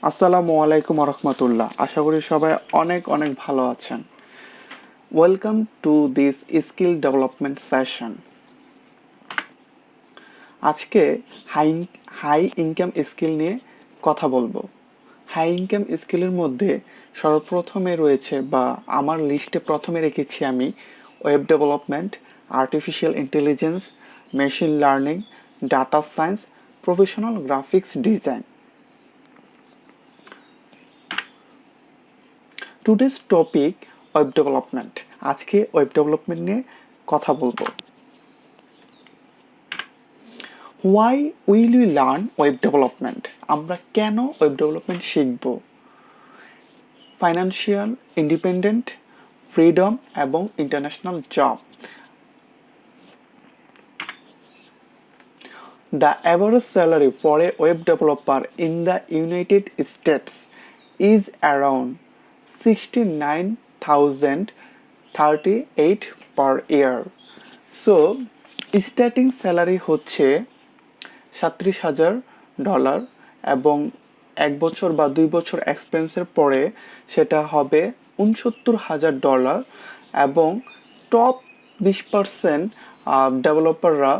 আসসালামু আলাইকুম রহমতুল্লাহ। আশা করি সবাই অনেক অনেক ভালো আছেন। Welcome to this skill development session. আজকে হাই হাই ইনকাম স্কিল নিয়ে কথা বলবো। হাই ইনকাম স্কিলের মধ্যে সর্বপ্রথমে রয়েছে বা আমার লিস্টে প্রথমে রেখেছি আমি web development, artificial intelligence, machine learning, data science, professional graphics design. Today's topic web development. আজকে ওয়েব ডেভেলপমেন্ট নিয়ে কথা বলবো। Why will you learn web development? আমরা কেন ওয়েব ডেভেলপমেন্ট শিখব? ফাইন্যান্সিয়াল ইন্ডিপেন্ডেন্ট, ফ্রিডম এবং international job. The average salary for a web developer in the United States is around $69,038 per year. So, starting salary হচ্ছে $37,000 এবং 1 বছর বা 2 বছর এক্সপিরিয়েন্সের পরে সেটা হবে $69,000 এবং টপ 20% ডেভেলপাররা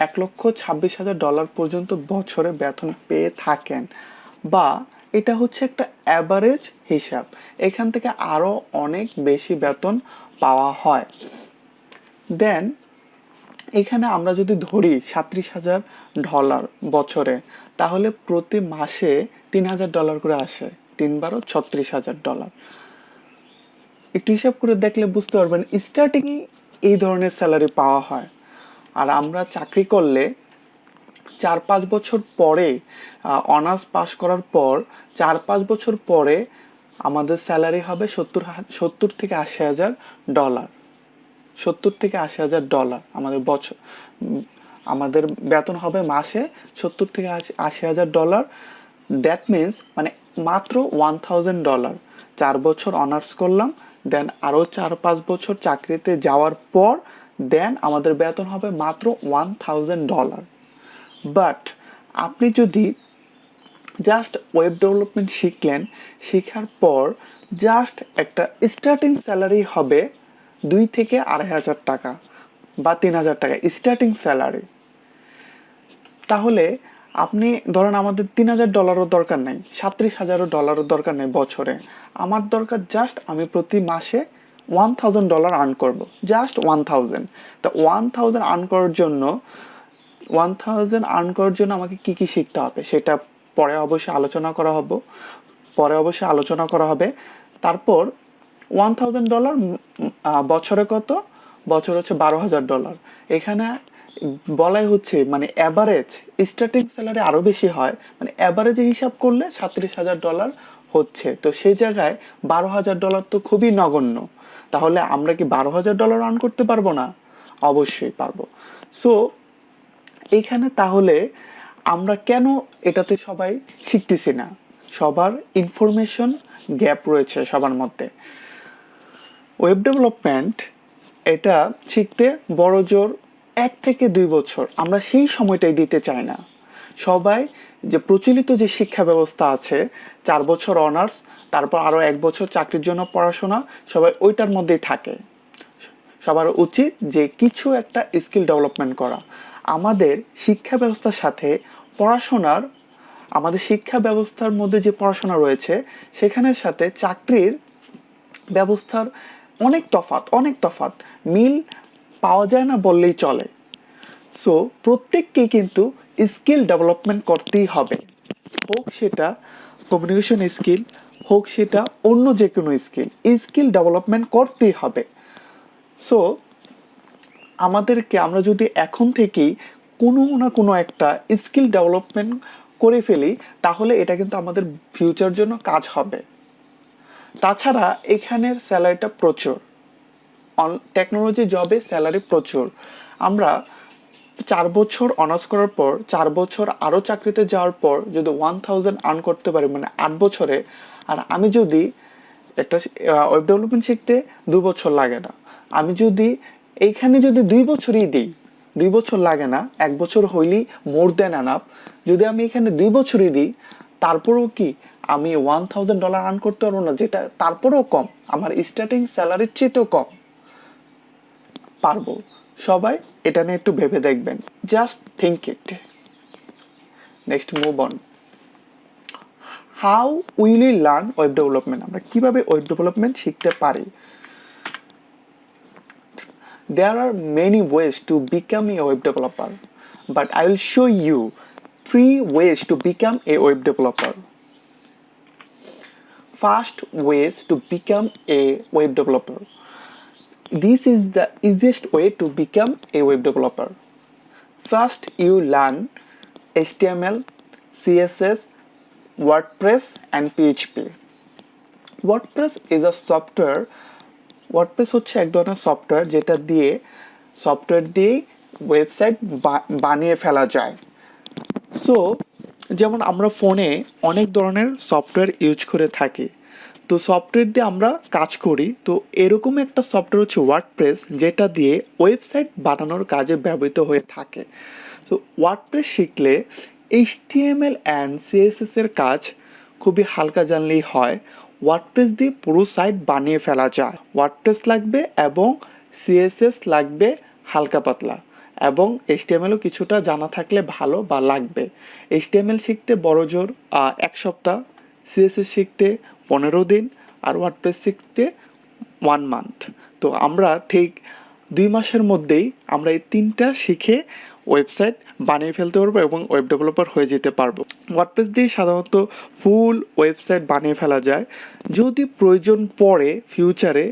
$1,26,000 পর্যন্ত বছরে বেতন পেয়ে থাকেন। বা এটা হচ্ছে একটা অ্যাভারেজ হিসাব, এখান থেকে আরও অনেক বেশি বেতন পাওয়া হয়। দেন এখানে আমরা যদি ধরি $37,000 বছরে, তাহলে প্রতি মাসে $3,000 করে আসে। 3 × 12 $36,000। একটু হিসাব করে দেখলে বুঝতে পারবেন স্টার্টিংয়ে এই ধরনের স্যালারি পাওয়া হয়। আর আমরা চাকরি করলে 4-5 বছর পরে, অনার্স পাস করার পর 4-5 বছর পরে আমাদের স্যালারি হবে $70,000 থেকে $80,000। $70,000 থেকে $80,000 আমাদের বেতন হবে মাসে $70,000 থেকে $80,000। দ্যাট মিনস মানে মাত্র $1,000। 4 বছর অনার্স করলাম, দেন আরও 4-5 বছর চাকরিতে যাওয়ার পর দেন আমাদের বেতন হবে মাত্র $1,000। বাট আপনি যদি জাস্ট ওয়েব ডেভেলপমেন্ট শিখলেন, শেখার পর জাস্ট একটা স্টার্টিং স্যালারি হবে $2,000 থেকে $2,500 বা $3,000 স্টার্টিং স্যালারি। তাহলে আপনি ধরেন আমাদের $3,000 দরকার নাই, $37,000 দরকার নেই বছরে। আমার দরকার জাস্ট আমি প্রতি মাসে $1,000 আর্ন করব, জাস্ট 1,000। তা 1,000 আর্ন করার জন্য আমাকে কি কি শিখতে হবে সেটা পরে অবশ্যই আলোচনা করা হবে। তারপর $1,000 বছরে কত? বছর হচ্ছে $12,000। এখানে বলাই হচ্ছে মানে অ্যাভারেজ স্টার্টিং স্যালারি আরও বেশি হয়, মানে অ্যাভারেজে হিসাব করলে $37,000 হচ্ছে। তো সেই জায়গায় $12,000 তো খুবই নগণ্য। তাহলে আমরা কি $12,000 আর্ন করতে পারবো না? অবশ্যই পারবো। সো এইখানে তাহলে আমরা কেন এটাতে সবাই শিখতেছি না? সবার ইনফরমেশন গ্যাপ রয়েছে সবার মধ্যে। ওয়েব ডেভেলপমেন্ট এটা শিখতে বড় জোর 1 থেকে 2 বছর, আমরা সেই সময়টাই দিতে চাই না। সবাই যে প্রচলিত যে শিক্ষা ব্যবস্থা আছে, 4 বছর অনার্স, তারপর আরও 1 বছর চাকরির জন্য পড়াশোনা, সবাই ওইটার মধ্যেই থাকে। সবার উচিত যে কিছু একটা স্কিল ডেভেলপমেন্ট করা। আমাদের শিক্ষা ব্যবস্থার সাথে পড়াশোনার, আমাদের শিক্ষা ব্যবস্থার মধ্যে যে পড়াশোনা রয়েছে সেখানের সাথে চাকরির ব্যবস্থার অনেক তফাৎ, মিল পাওয়া যায় না বললেই চলে। সো প্রত্যেককেই কিন্তু স্কিল ডেভেলপমেন্ট করতেই হবে, হোক সেটা কমিউনিকেশন স্কিল, হোক সেটা অন্য যে কোনো স্কিল ডেভেলপমেন্ট করতেই হবে। সো আমরা যদি এখন থেকেই কোনো না কোনো একটা স্কিল ডেভেলপমেন্ট করে ফেলি, তাহলে এটা কিন্তু আমাদের ফিউচার জন্য কাজ হবে। তাছাড়া এখানের স্যালারিটা প্রচুর, টেকনোলজি জবে স্যালারি প্রচুর। আমরা 4 বছর অনার্স করার পর 4 বছর আরও চাকরিতে যাওয়ার পর যদি 1,000 আর্ন করতে পারি, মানে 8 বছরে। আর আমি যদি একটা ওয়েব ডেভেলপমেন্ট শিখতে 2 বছর লাগে না, আমি যদি এইখানে যদি 2 বছরই দিই, 2 বছর লাগে না, 1 বছর হইলেই মোর দেন এনাফ। যদি আমি এখানে 2 বছরই দিই, তারপরেও কি আমি $1000 আর্ন করতে পারবো না, যেটা তারপরেও কম, আমার স্টার্টিং স্যালারির চেয়েতেও কম? পারবো। সবাই এটা নিয়ে একটু ভেবে দেখবেন, just think it. Next move on. How will you learn web development? আমরা কিভাবে ওয়েব ডেভেলপমেন্ট শিখতে পারি? There are many ways to become a web developer, but I will show you 3 ways to become a web developer. First ways to become a web developer. This is the easiest way to become a web developer. First, you learn HTML, CSS, WordPress and PHP. WordPress is a software. WordPress হচ্ছে এক ধরনের software যেটা দিয়ে website বানিয়ে ফেলা যায়। So যেমন আমরা ফোনে অনেক ধরনের সফটওয়্যার ইউজ করে থাকি, তো সফটওয়্যার দিয়ে আমরা কাজ করি। তো এরকম একটা সফটওয়্যার হচ্ছে ওয়ার্ডপ্রেস, যেটা দিয়ে ওয়েবসাইট বানানোর কাজে ব্যবহৃত হয়ে থাকে। তো ওয়ার্ডপ্রেস শিখলে HTML অ্যান্ড CSS এর কাজ খুবই হালকা জানলেই হয়। ওয়ার্ডপ্রেস দিয়ে পুরো সাইট বানিয়ে ফেলা যায়। ওয়ার্ডপ্রেস লাগবে এবং CSS লাগবে হালকা পাতলা, এবং HTMLও কিছুটা জানা থাকলে ভালো বা লাগবে। HTML শিখতে বড়জোর 1 সপ্তাহ, CSS শিখতে 15 দিন, আর ওয়ার্ডপ্রেস শিখতে 1 মান্থ। তো আমরা ঠিক 2 মাসের মধ্যেই আমরা এই 3টা শিখে ওয়েবসাইট বানিয়ে ফেলতে পারবো এবং ওয়েব ডেভেলপার হয়ে যেতে পারবো। ওয়ার্ডপ্রেস দিয়ে সাধারণত ফুল ওয়েবসাইট বানিয়ে ফেলা যায়। যদি প্রয়োজন পড়ে ফিউচারে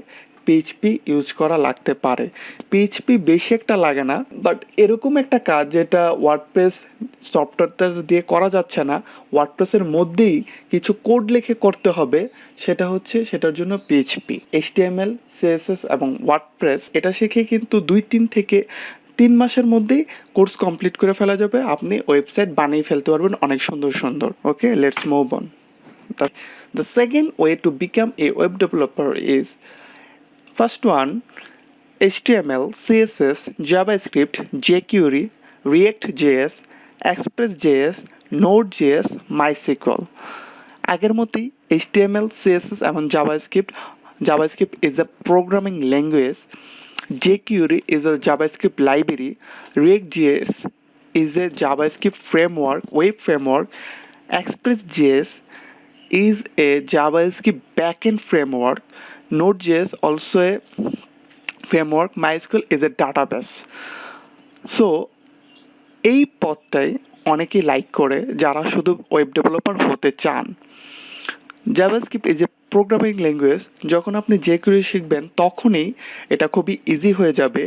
PHP ইউজ করা লাগতে পারে। PHP বেশি একটা লাগে না, বাট এরকম একটা কাজ যেটা ওয়ার্ডপ্রেস সফটওয়্যারটা দিয়ে করা যাচ্ছে না, ওয়ার্ডপ্রেসের মধ্যেই কিছু কোড লিখে করতে হবে, সেটার জন্য PHP, HTML, CSS এবং ওয়ার্ডপ্রেস এটা শিখে কিন্তু 2-3 থেকে 3 মাসের মধ্যেই কোর্স কমপ্লিট করে ফেলা যাবে। আপনি ওয়েবসাইট বানিয়ে ফেলতে পারবেন অনেক সুন্দর সুন্দর। Okay, let's move on. The second way to become a web developer is, first one, HTML, CSS, JavaScript, jQuery, React.js, Express.js, Node.js, MySQL. আগের মতোই HTML, CSS এবং JavaScript is a programming language. jQuery is a JavaScript library. React.js is a JavaScript framework, web framework. Express.js is a JavaScript backend framework. Node.js also a framework. MySQL is a database. So এই পথটাই অনেকেই like করে যারা শুধু web developer হতে চান। JavaScript is a programming language. যখন আপনি jQuery শিখবেন তখনই এটা খুবই ইজি হয়ে যাবে।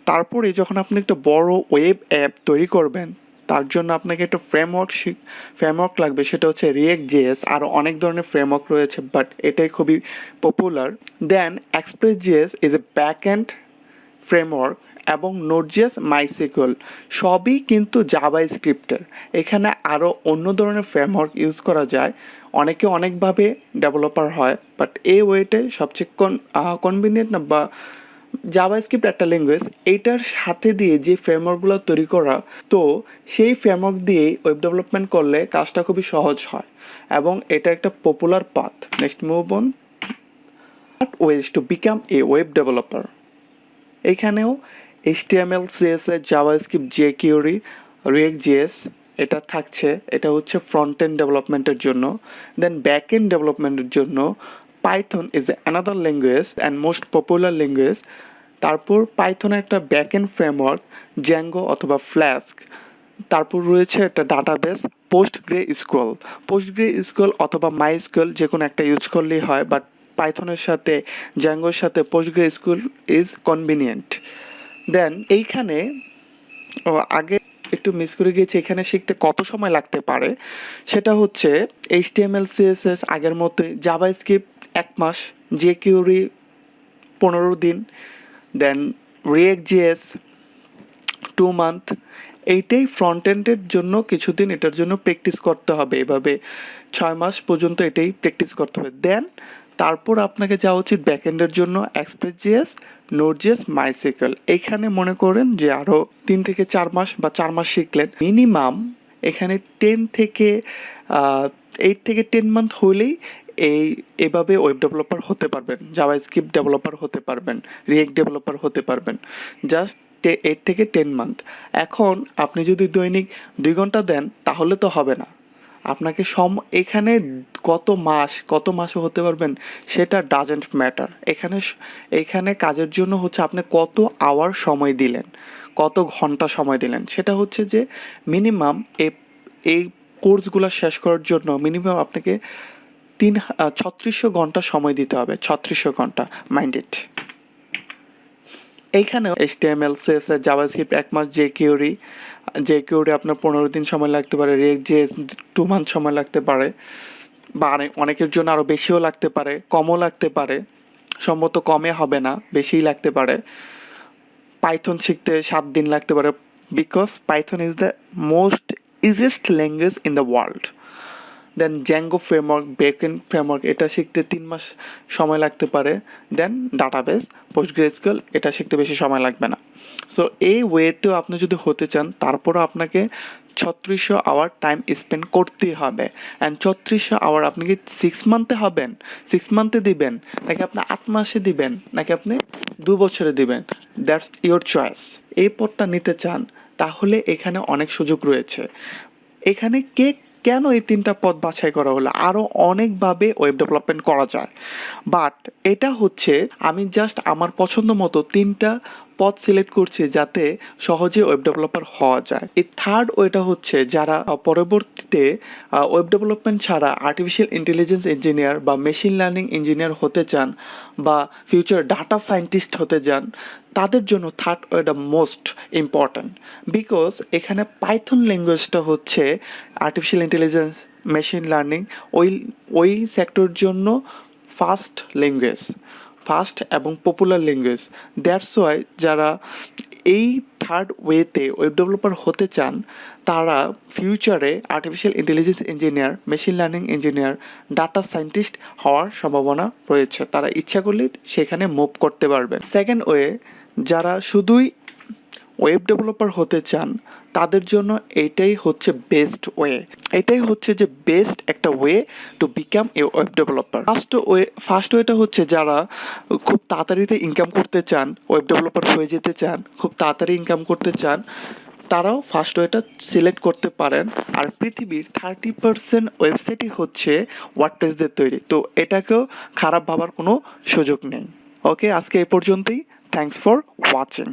তারপরে যখন আপনি একটা বড় ওয়েব অ্যাপ তৈরি করবেন, তার জন্য আপনাকে একটা ফ্রেমওয়ার্ক লাগবে, সেটা হচ্ছে React.js। আরও অনেক ধরনের ফ্রেমওয়ার্ক রয়েছে, বাট এটাই খুবই popular. Then Express.js is a backend framework, এবং Node.js, MySQL সবই কিন্তু জাভাস্ক্রিপ্টের। এখানে আরও অন্য ধরনের ফ্রেমওয়ার্ক ইউজ করা যায়। অনেকে অনেকভাবে ডেভেলপার হয়, বাট এই ওয়েতে সবচেয়ে কনভিনিয়েন্ট না, বা জাভাস্ক্রিপ্ট একটা ল্যাঙ্গুয়েজ, এইটার সাথে দিয়ে যে ফ্রেমওয়ার্কগুলো তৈরি করা, তো সেই ফ্রেমওয়ার্ক দিয়েই ওয়েব ডেভেলপমেন্ট করলে কাজটা খুবই সহজ হয়, এবং এটা একটা popular path. Next move on. Ways to become a web developer. এইখানেও HTML, CSS, JavaScript, jQuery, React.js এটা থাকছে। এটা হচ্ছে ফ্রন্ট এন্ড ডেভেলপমেন্টের জন্য। দেন ব্যাক এন্ড ডেভেলপমেন্টের জন্য Python is another language and most popular language. তারপর পাইথনের একটা ব্যাক এন্ড ফ্রেমওয়ার্ক Django অথবা Flask। তারপর রয়েছে একটা ডাটাবেস PostgreSQL অথবা MySQL, যে কোনো একটা ইউজ করলেই হয়, বাট পাইথনের সাথে Djangoর সাথে PostgreSQL ইজ কনভিনিয়েন্ট। দেন এইখানে আগে একটু মিস করে গিয়েছি, এখানে শিখতে কত সময় লাগতে পারে সেটা হচ্ছে HTML, CSS আগের মতোই, জাভাস্ক্রিপ্ট 1 মাস, jQuery 15 দিন, দেন React.js 2 মান্থ। এইটাই ফ্রন্ট এন্ডের জন্য কিছুদিন এটার জন্য প্র্যাকটিস করতে হবে, এভাবে 6 মাস পর্যন্ত এটাই প্র্যাকটিস করতে হবে। দেন তারপর আপনাকে যাওয়া উচিত ব্যাকএন্ডের জন্য Express.js, Node.js, MySQL। এখানে মনে করেন যে আরও 3 থেকে 4 মাস বা 4 মাস শিখলেন। মিনিমাম এখানে 10 থেকে 8 থেকে 10 মান্থ হলেই এভাবে ওয়েব ডেভেলপার হতে পারবেন, জাভাস্ক্রিপ্ট ডেভেলপার হতে পারবেন, রিয়েক্ট ডেভেলপার হতে পারবেন, জাস্ট 8 থেকে 10 মান্থ। এখন আপনি যদি দৈনিক 2 ঘন্টা দেন তাহলে তো হবে না। আপনাকে এখানে কত মাসে হতে পারবেন সেটা ডাজেন্ট ম্যাটার। এখানে কাজের জন্য হচ্ছে আপনি কত আওয়ার সময় দিলেন, কত ঘন্টা সময় দিলেন, সেটা হচ্ছে যে মিনিমাম এই কোর্সগুলো শেষ করার জন্য মিনিমাম আপনাকে 3600 ঘন্টা সময় দিতে হবে, 3600 ঘন্টা, মাইন্ডেড। এইখানেও HTML, CSS, জাভাস্ক্রিপ্ট 1 মাস, jQuery আপনার 15 দিন সময় লাগতে পারে, React.js 2 মান্থ সময় লাগতে পারে, বা অনেকের জন্য আরও বেশিও লাগতে পারে, কমও লাগতে পারে, সম্ভবত কমে হবে না, বেশিই লাগতে পারে। পাইথন শিখতে 7 দিন লাগতে পারে, because Python is the most easiest language in the world. Then Django framework, backend framework, এটা শিখতে 3 মাস সময় লাগতে পারে। দেন ডাটাবেস, পোস্টগ্রেসকিউএল, এটা শিখতে বেশি সময় লাগবে না। সো এই ওয়েতেও আপনি যদি হতে চান তারপরও আপনাকে 3600 আওয়ার টাইম স্পেন্ড করতেই হবে। অ্যান্ড 3600 আওয়ার আপনি কি 6 মান্থে হবেন, 6 মান্থে দিবেন, নাকি আপনি 8 মাসে দিবেন, নাকি আপনি 2 বছরে দিবেন, দ্যাটস ইয়োর চয়েস। এই পথটা নিতে চান তাহলে এখানে অনেক সুযোগ রয়েছে। এখানে কেন এই 3টা পথ বাছাই করা হলো? আরও অনেকভাবে ওয়েব ডেভেলপমেন্ট করা যায়, বাট এটা হচ্ছে আমি জাস্ট আমার পছন্দ মতো 3টা পথ সিলেক্ট করছি যাতে সহজে ওয়েব ডেভেলপার হওয়া যায়। এই থার্ড ওয়েটা হচ্ছে যারা পরবর্তীতে ওয়েব ডেভেলপমেন্ট ছাড়া আর্টিফিশিয়াল ইন্টেলিজেন্স ইঞ্জিনিয়ার বা মেশিন লার্নিং ইঞ্জিনিয়ার হতে চান বা ফিউচার ডাটা সায়েন্টিস্ট হতে চান, তাদের জন্য থার্ড ওয়েটা মোস্ট ইম্পর্ট্যান্ট। বিকজ এখানে পাইথন ল্যাঙ্গুয়েজটা হচ্ছে আর্টিফিশিয়াল ইন্টেলিজেন্স, মেশিন লার্নিং ওই সেক্টর জন্য ফাস্ট ল্যাঙ্গুয়েজ, ফাস্ট এবং পপুলার ল্যাঙ্গুয়েজ। দ্যাটস ওয়াই যারা এই থার্ড ওয়েতে ওয়েব ডেভেলপার হতে চান তারা ফিউচারে artificial intelligence engineer, machine learning engineer, data scientist হওয়ার সম্ভাবনা রয়েছে। তারা ইচ্ছা করলেই সেখানে মুভ করতে পারবেন। সেকেন্ড ওয়ে, যারা শুধুই ওয়েব ডেভেলপার হতে চান তাদের জন্য এটাই হচ্ছে বেস্ট ওয়ে, এটাই হচ্ছে যে বেস্ট একটা way to become a web developer. First ওয়েটা হচ্ছে যারা খুব তাড়াতাড়িতে ইনকাম করতে চান, ওয়েব ডেভেলপার হয়ে যেতে চান, খুব তাড়াতাড়ি ইনকাম করতে চান, তারাও ফার্স্ট ওয়েটা সিলেক্ট করতে পারেন। আর পৃথিবীর 30% ওয়েবসাইটই হচ্ছে ওয়ার্ডপ্রেসদের তৈরি, তো এটাকেও খারাপ ভাবার কোনো সুযোগ নেই। ওকে, আজকে এই পর্যন্তই। Thanks for watching.